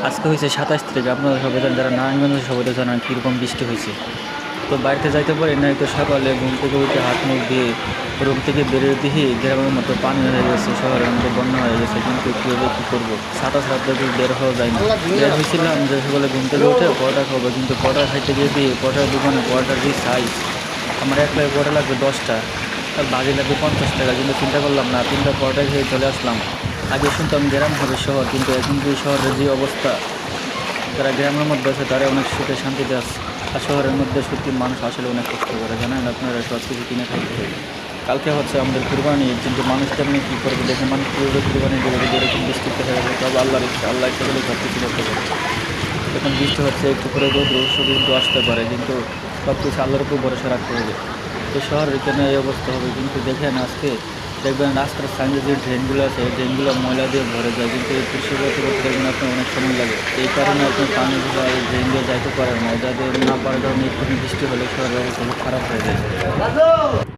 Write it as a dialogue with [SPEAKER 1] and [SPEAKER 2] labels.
[SPEAKER 1] আজকে হয়েছে 27 তারিখ। আপনারা সবাই জানেন, যারা নারায়ণগঞ্জের সবাই জানান কীরকম বৃষ্টি হয়েছে। তো বাড়িতে যাইতে পারি নাই, তো সকালে ঘুম থেকে উঠে হাত মুখ দিয়ে রুম থেকে বেরিয়ে দিয়ে গ্রামের মতো পানি হয়ে গেছে, শহরের মতো বন্যা হয়ে গেছে। কিন্তু কীভাবে কী করবো, ছাতা ছাড়া থেকে বের হওয়া যায় না। বের হয়েছিলাম যে সকালে ঘুম থেকে উঠে পরোটা খাবো, কিন্তু পরোটা খাইতে গিয়ে দিয়ে পরোটার দোকানে পরোটার যে সাইজ, আমার এক প্লেট পরোটা লাগবে 10টা, আর বাজি লাগবে 50 টাকা। কিন্তু চিন্তা করলাম না, 3টা পরোটা খেয়ে চলে আসলাম। আগে শুনতাম গ্রাম হবে শহর, কিন্তু এখন যে শহরের যে অবস্থা, যারা গ্রামের মধ্যে আছে তারা অনেক সুখে শান্তিতে আছে। আর শহরের মধ্যে সত্যি মানুষ আসলে অনেক কষ্ট করে, জানেন আপনারা, সব কিছু কিনে খাইতে হয়। কালকে হচ্ছে আমাদের কুরবানি, কিন্তু মানুষ তেমনি কী করবে, দেখে মানুষ কীভাবে কুরবানি দেবে, যদি এরকম বৃষ্টি দেখা যাবে। তবে আল্লাহর ইচ্ছা, আল্লাহ ইচ্ছা করলে সব কিছু করতে পারে। এখন বৃষ্টি হচ্ছে, একটু করে রোদ কিন্তু আসতে পারে, কিন্তু সব কিছু আল্লাহর উপর ভরসা রাখতে হবে। তো শহরের কেন এই অবস্থা হবে, কিন্তু দেখেন আজকে দেখবেন রাস্তার সাইডে যে ড্রেনগুলো আছে, এই ড্রেনগুলো ময়লা দিয়ে ভরে যায়, কিন্তু এই পরিষ্কার করতে করতে দেখবেন আপনার অনেক সময় লাগে। এই কারণে আপনি পানিগুলো এই ড্রেন দিয়ে যাইতে পারেন না, যাদের না পারার কারণে একটু বৃষ্টি হলে শহরের অবস্থা খুব খারাপ হয়ে যায়।